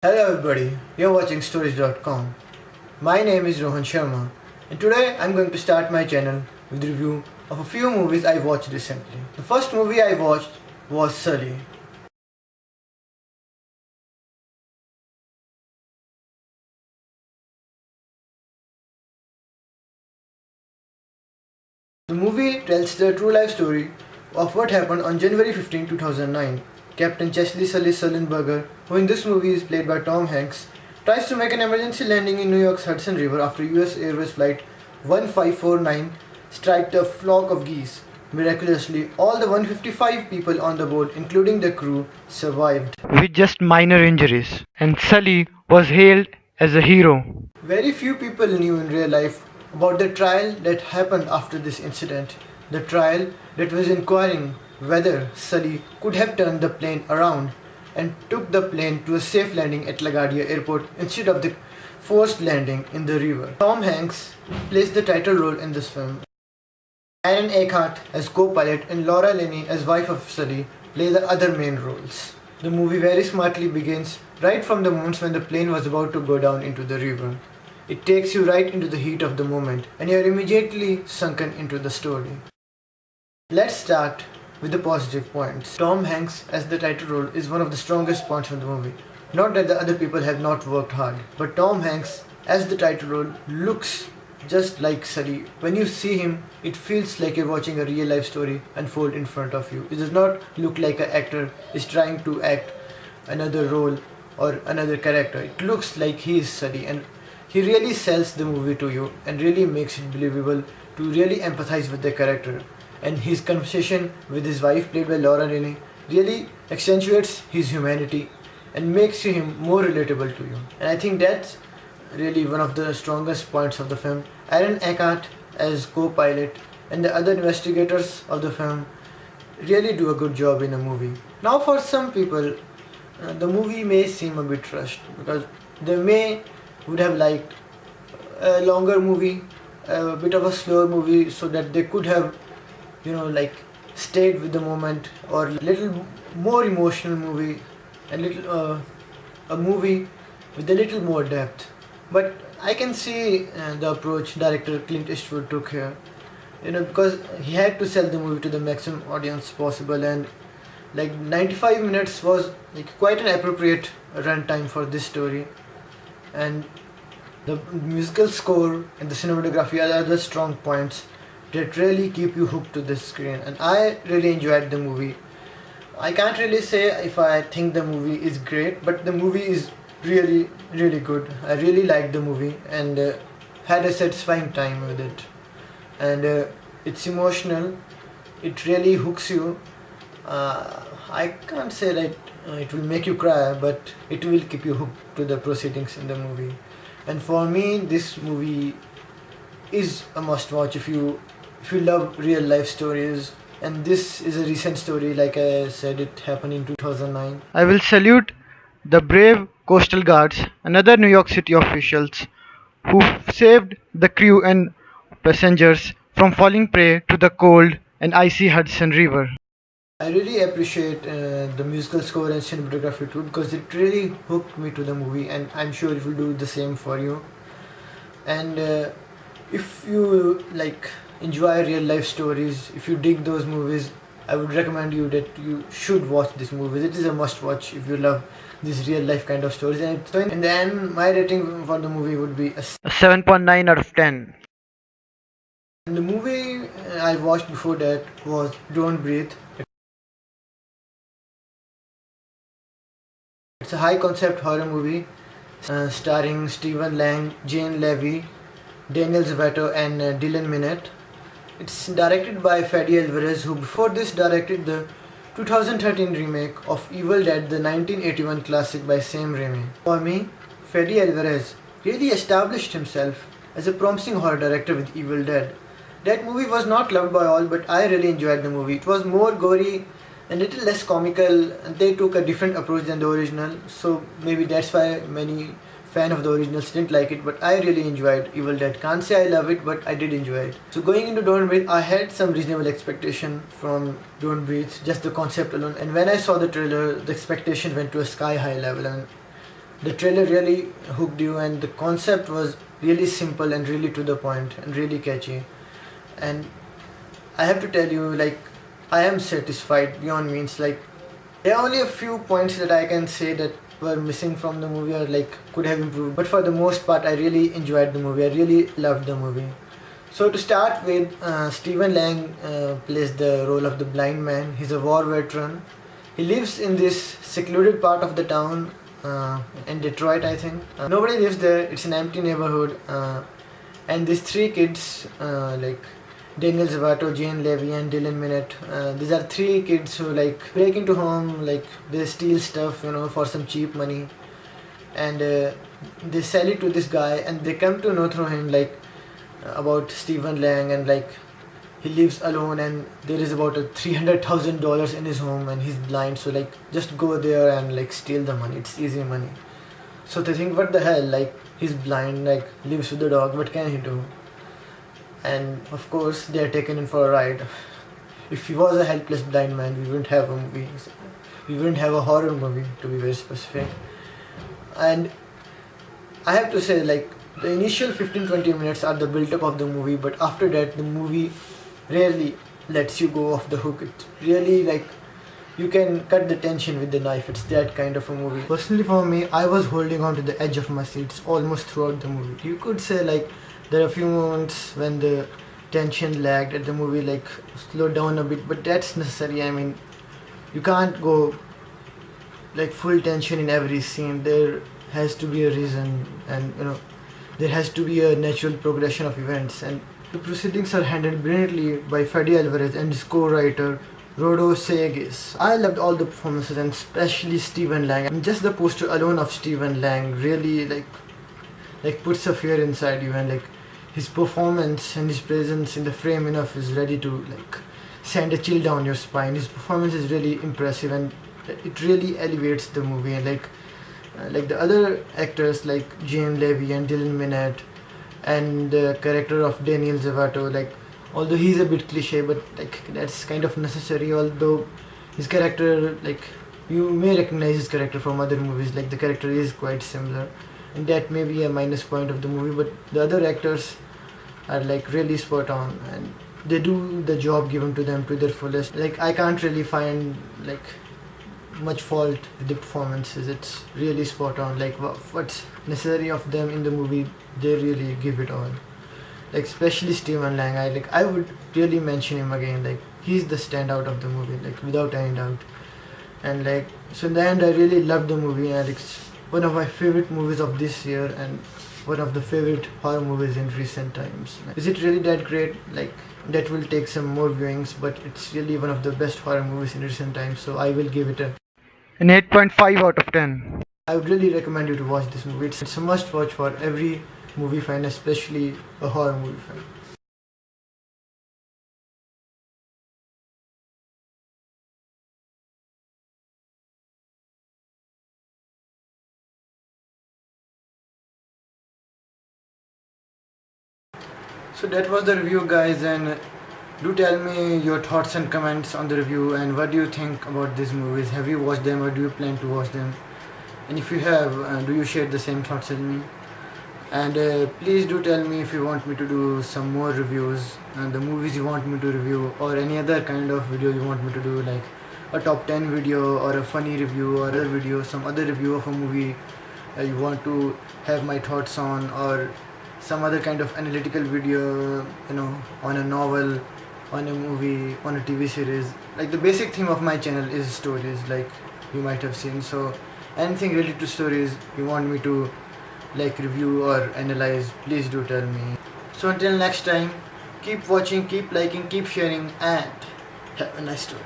Hello everybody, you're watching stories.com. My name is Rohan Sharma and today I'm going to start my channel with a review of a few movies I watched recently. The first movie I watched was Sully. The movie tells the true life story of what happened on January 15, 2009. Captain Chesley Sully Sullenberger, who in this movie is played by Tom Hanks, tries to make an emergency landing in New York's Hudson River after US Airways Flight 1549 struck a flock of geese. Miraculously, all the 155 people on the boat, including the crew, survived with just minor injuries, and Sully was hailed as a hero. Very few people knew in real life about the trial that happened after this incident. The trial that was inquiring whether Sully could have turned the plane around and took the plane to a safe landing at LaGuardia Airport instead of the forced landing in the river. Tom Hanks plays the title role in this film. Aaron Eckhart as co-pilot and Laura Linney as wife of Sully play the other main roles. The movie very smartly begins right from the moments when the plane was about to go down into the river. It takes you right into the heat of the moment and you're immediately sunken into the story. Let's start with the positive points. Tom Hanks as the title role is one of the strongest points of the movie. Not that the other people have not worked hard, but Tom Hanks as the title role looks just like Sully. When you see him, it feels like you're watching a real life story unfold in front of you. It does not look like an actor is trying to act another role or another character. It looks like he is Sully, and he really sells the movie to you and really makes it believable to really empathize with the character. And his conversation with his wife, played by Laura Linney, really accentuates his humanity and makes him more relatable to you. And I think that's really one of the strongest points of the film. Aaron Eckhart as co-pilot and the other investigators of the film really do a good job in the movie. Now for some people, the movie may seem a bit rushed because they may would have liked a longer movie, a bit of a slower movie, so that they could have stayed with the moment, or a little more emotional movie, a movie with a little more depth. But I can see the approach director Clint Eastwood took here, because he had to sell the movie to the maximum audience possible, and 95 minutes was quite an appropriate runtime for this story. And the musical score and the cinematography are other strong points that really keep you hooked to the screen, and I really enjoyed the movie. I can't really say if I think the movie is great, but the movie is really good. I really liked the movie and had a satisfying time with it, and it's emotional. It really hooks you. I can't say that it will make you cry, but it will keep you hooked to the proceedings in the movie. And for me, this movie is a must watch if you love real life stories. And this is a recent story, like I said, it happened in 2009. I will salute the brave coastal guards and other New York City officials who saved the crew and passengers from falling prey to the cold and icy Hudson River. I really appreciate the musical score and cinematography too, because it really hooked me to the movie, and I'm sure it will do the same for you. And if you enjoy real life stories, if you dig those movies, I would recommend you that you should watch this movie. It is a must watch if you love these real life kind of stories. And so in the end, my rating for the movie would be A 7.9 out of 10. And the movie I watched before that was Don't Breathe. It's a high concept horror movie starring Stephen Lang, Jane Levy, Daniel Zavato and Dylan Minnette. It's directed by Fede Alvarez, who before this directed the 2013 remake of Evil Dead, the 1981 classic by Sam Raimi. For me, Fede Alvarez really established himself as a promising horror director with Evil Dead. That movie was not loved by all, but I really enjoyed the movie. It was more gory and a little less comical, and they took a different approach than the original, so maybe that's why many fan of the originals didn't like it, but I really enjoyed Evil Dead. Can't say I love it, but I did enjoy it. So going into Don't Breathe, I had some reasonable expectation from Don't Breathe, just the concept alone, and when I saw the trailer, the expectation went to a sky high level, and The trailer really hooked you, and the concept was really simple and really to the point and really catchy. And I have to tell you, like, I am satisfied beyond means. Like, there are only a few points that I can say that were missing from the movie or like could have improved. But for the most part, I really enjoyed the movie. I really loved the movie. So to start with, Stephen Lang plays the role of the blind man. He's a war veteran. He lives in this secluded part of the town in Detroit, I think. Nobody lives there. It's an empty neighborhood. And these three kids, like Daniel Zavato, Jane Levy, and Dylan Minette. These are three kids who like break into home, like they steal stuff, for some cheap money, and they sell it to this guy, and they come to know through him like about Stephen Lang, and like he lives alone, and there is about a $300,000 in his home, and he's blind, so like just go there and like steal the money. It's easy money. So they think, what the hell? Like he's blind, like lives with the dog. What can he do? And of course they are taken in for a ride. If he was a helpless blind man, we wouldn't have a movie. We wouldn't have a horror movie, to be very specific. And I have to say, like, the initial 15-20 minutes are the build-up of the movie, but after that the movie rarely lets you go off the hook. It really, like, you can cut the tension with the knife. It's that kind of a movie. Personally for me, I was holding on to the edge of my seats almost throughout the movie. You could say like there are a few moments when the tension lagged at the movie, like slowed down a bit, but that's necessary. I mean, you can't go like full tension in every scene. There has to be a reason, and there has to be a natural progression of events, and the proceedings are handled brilliantly by Fede Alvarez and his co-writer Rodo Sayegis. I loved all the performances, and especially Stephen Lang. I mean, just the poster alone of Stephen Lang really like puts a fear inside you, and like his performance and his presence in the frame enough is ready to like send a chill down your spine. His performance is really impressive, and it really elevates the movie. And like the other actors like Jane Levy and Dylan Minette and the character of Daniel Zavato, like although he's a bit cliche, but like that's kind of necessary. Although his character, like you may recognize his character from other movies, like the character is quite similar, and that may be a minus point of the movie, but the other actors are like really spot on, and they do the job given to them to their fullest. Like I can't really find like much fault with the performances. It's really spot on. Like what's necessary of them in the movie, they really give it all. Like especially Stephen Lang, I would really mention him again. Like he's the standout of the movie, like without any doubt. And like so in the end, I really loved the movie, and it's one of my favorite movies of this year, and one of the favorite horror movies in recent times. Is it really that great? Like that will take some more viewings, but it's really one of the best horror movies in recent times, so I will give it an 8.5 out of 10. I would really recommend you to watch this movie. It's a must watch for every movie fan, especially a horror movie fan. So that was the review, guys, and do tell me your thoughts and comments on the review, and what do you think about these movies. Have you watched them, or do you plan to watch them? And if you have, do you share the same thoughts as me? And please do tell me if you want me to do some more reviews, the movies you want me to review, or any other kind of video you want me to do, like a top 10 video, or a funny review, or a video, some other review of a movie you want to have my thoughts on, or some other kind of analytical video, on a novel, on a movie, on a TV series. Like the basic theme of my channel is stories, like you might have seen. So anything related to stories you want me to like review or analyze, please do tell me. So until next time, keep watching, keep liking, keep sharing, and have a nice story.